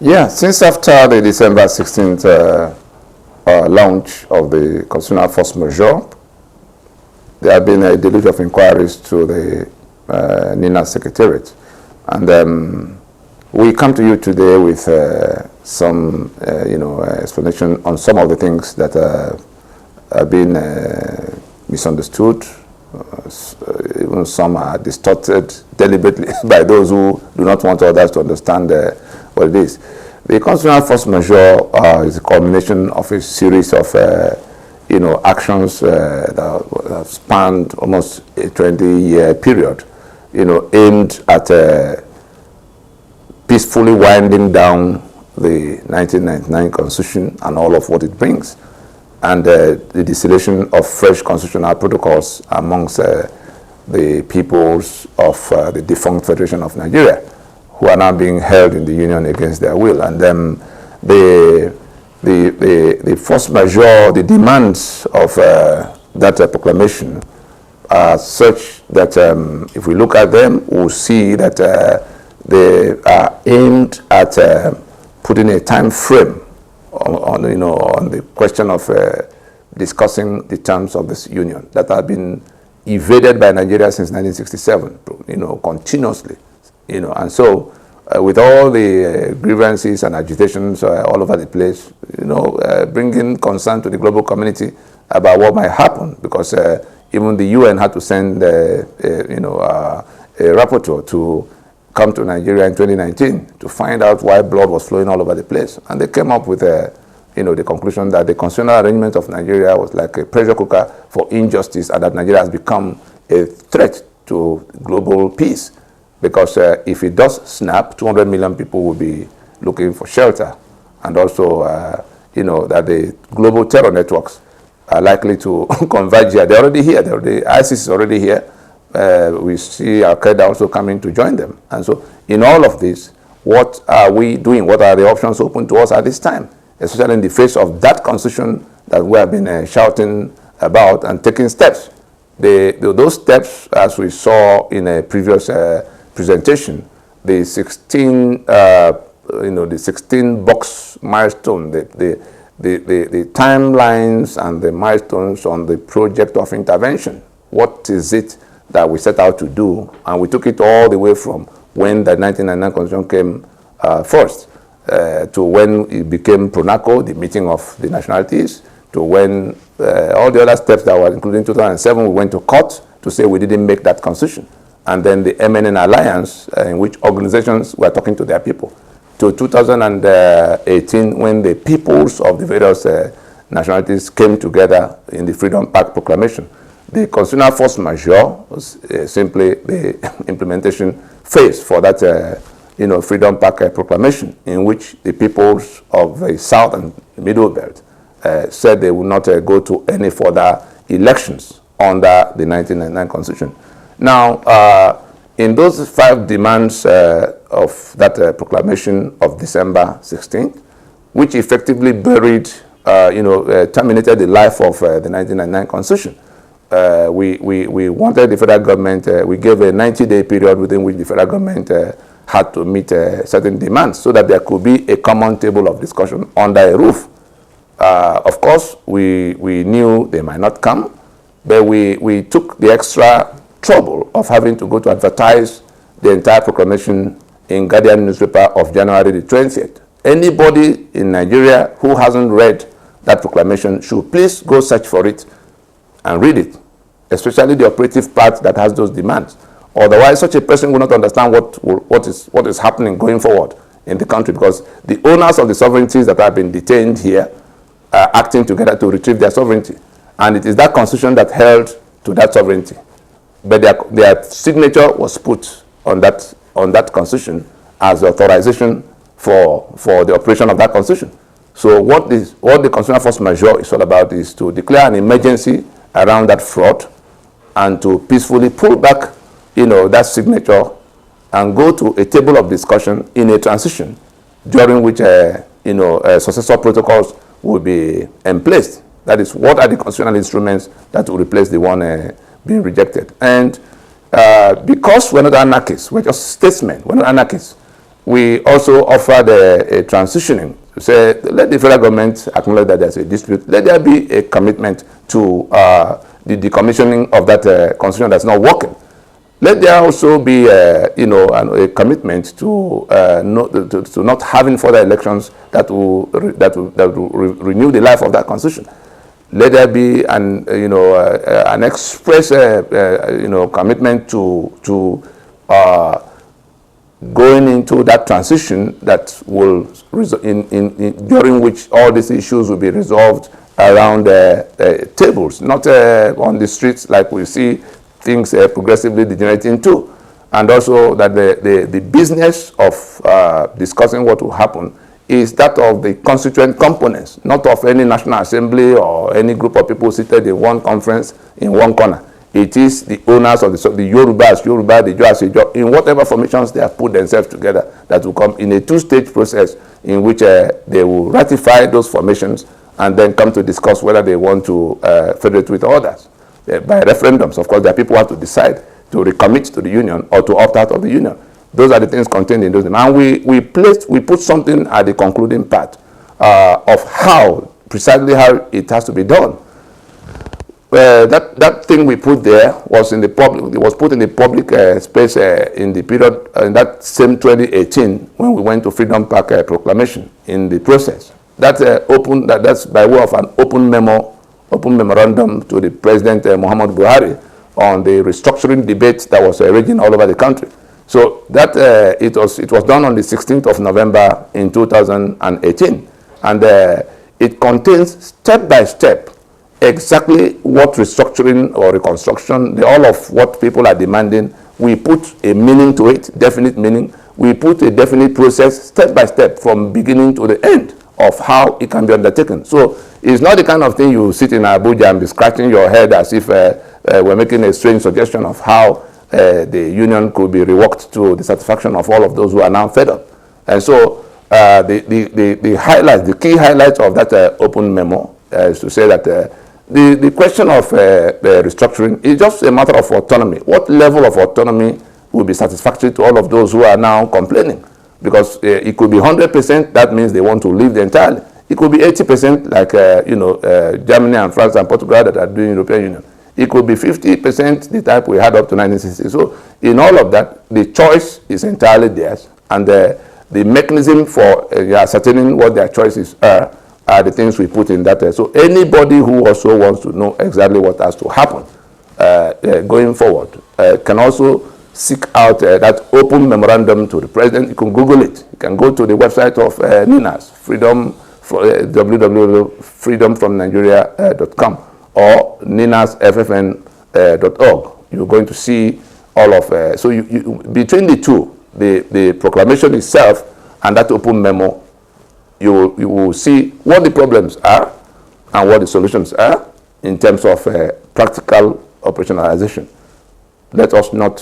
Yeah, since after the December 16th launch of the Constitutional Force Majeure, there have been a deluge of inquiries to the NINAS Secretariat. And we come to you today with some explanation on some of the things that have been misunderstood. Even some are distorted deliberately by those who do not want others to understand what it is. The Constitutional Force Majeure is a culmination of a series of actions that have spanned almost a 20-year period, aimed at peacefully winding down the 1999 Constitution and all of what it brings, and the distillation of fresh constitutional protocols amongst the peoples of the defunct Federation of Nigeria, who are now being held in the Union against their will. And then the force majeure, the demands of that proclamation are such that if we look at them, we'll see that they are aimed at putting a time frame on the question of discussing the terms of this union that have been evaded by Nigeria since 1967, continuously, and so with all the grievances and agitations all over the place, bringing concern to the global community about what might happen, because even the UN had to send a rapporteur to come to Nigeria in 2019 to find out why blood was flowing all over the place. And they came up with the conclusion that the constitutional arrangement of Nigeria was like a pressure cooker for injustice, and that Nigeria has become a threat to global peace. Because if it does snap, 200 million people will be looking for shelter. And also, that the global terror networks are likely to converge here. They're already here. ISIS is already here. We see Al-Qaeda also coming to join them. And so in all of this, what are we doing? What are the options open to us at this time? Especially in the face of that constitution that we have been shouting about and taking steps. Those steps, as we saw in a previous presentation, the 16 box milestone, the timelines and the milestones on the project of intervention. What is it that we set out to do? And we took it all the way from when the 1999 Constitution came first, to when it became PRONACO, the meeting of the nationalities, to when all the other steps that were included in 2007, we went to court to say we didn't make that constitution. And then the MNN Alliance, in which organizations were talking to their people, to 2018, when the peoples of the various nationalities came together in the Freedom Pact Proclamation. The Constitutional Force Majeure was simply the implementation phase for that Freedom Pact Proclamation, in which the peoples of the South and Middle Belt said they would not go to any further elections under the 1999 Constitution. Now, in those 5 demands of that proclamation of December 16th, which effectively buried, terminated the life of the 1999 Constitution, we wanted the federal government, we gave a 90-day period within which the federal government had to meet certain demands so that there could be a common table of discussion under a roof. Of course, we knew they might not come, but we took the extra trouble of having to go to advertise the entire proclamation in Guardian newspaper of January the 20th. Anybody in Nigeria who hasn't read that proclamation should please go search for it and read it, especially the operative part that has those demands. Otherwise, such a person will not understand what is happening going forward in the country, because the owners of the sovereignties that have been detained here are acting together to retrieve their sovereignty. And it is that constitution that held to that sovereignty. But their signature was put on that constitution as authorization for the operation of that constitution. So what the Constitutional Force Majeure is all about is to declare an emergency around that fraud and to peacefully pull back, that signature and go to a table of discussion in a transition during which, successor protocols will be placed. That is, what are the constitutional instruments that will replace the one being rejected? And because we're not anarchists, we're just statesmen, we're not anarchists, We also offered a transitioning to say, let the federal government acknowledge that there's a dispute. Let there be a commitment to the decommissioning of that constitution that's not working. Let there also be, a commitment to not having further elections that will renew the life of that constitution. Let there be an express, commitment to going into that transition that will during which all these issues will be resolved around tables, not on the streets like we see things progressively degenerating to. And also that the business of discussing what will happen is that of the constituent components, not of any National Assembly or any group of people seated in one conference in one corner. It is the owners of the Yorubas, the Ijo, in whatever formations they have put themselves together, that will come in a two-stage process in which they will ratify those formations and then come to discuss whether they want to federate with others. By referendums, of course, the people have to decide to recommit to the union or to opt out of the union. Those are the things contained in those. And we put something at the concluding part of precisely how it has to be done. That thing we put there was in the public. It was put in the public space in the period in that same 2018 when we went to Freedom Park proclamation. In the process, that's that's by way of an open memorandum to the President Muhammad Buhari on the restructuring debate that was raging all over the country. So that it was done on the 16th of November in 2018, and it contains step by step exactly what restructuring or reconstruction, all of what people are demanding. We put a meaning to it, definite meaning. We put a definite process, step by step, from beginning to the end of how it can be undertaken. So it's not the kind of thing you sit in Abuja and be scratching your head as if we're making a strange suggestion of how the union could be reworked to the satisfaction of all of those who are now fed up. And so the highlights, the key highlights of that open memo is to say that the question of restructuring is just a matter of autonomy. What level of autonomy will be satisfactory to all of those who are now complaining? Because it could be 100%, that means they want to leave entirely. It could be 80%, like Germany and France and Portugal that are doing European Union. It could be 50%, the type we had up to 1960. So in all of that, the choice is entirely theirs, and the mechanism for ascertaining what their choices are the things we put in that. So anybody who also wants to know exactly what has to happen going forward can also seek out that open memorandum to the president. You can Google it. You can go to the website of NINAS, www.freedomfromnigeria.com or ninasffn.org. You're going to see all of so between the two, the proclamation itself and that open memo, you will see what the problems are and what the solutions are in terms of practical operationalization. Let us not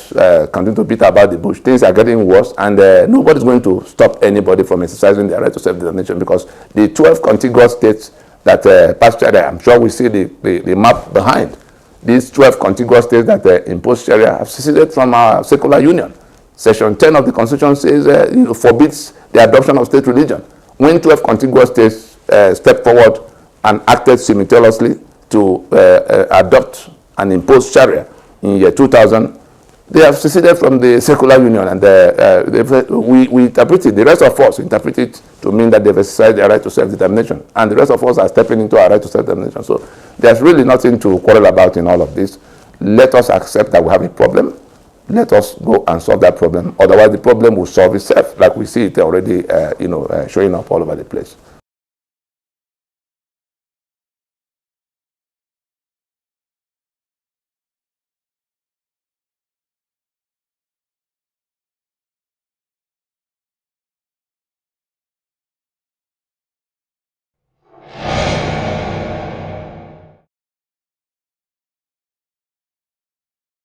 continue to beat about the bush. Things are getting worse, and nobody's going to stop anybody from exercising their right to self-determination, because the 12 contiguous states that passed Sharia, I'm sure we see the map behind. These 12 contiguous states that impose Sharia have seceded from our secular union. Section 10 of the Constitution says forbids the adoption of state religion. When 12 contiguous states stepped forward and acted simultaneously to adopt and impose Sharia in year 2000, they have seceded from the secular union, and we interpret it, the rest of us interpret it to mean that they've exercised their right to self-determination, and the rest of us are stepping into our right to self-determination. So there's really nothing to quarrel about in all of this. Let us accept that we have a problem. Let us go and solve that problem. Otherwise, the problem will solve itself, like we see it already, showing up all over the place.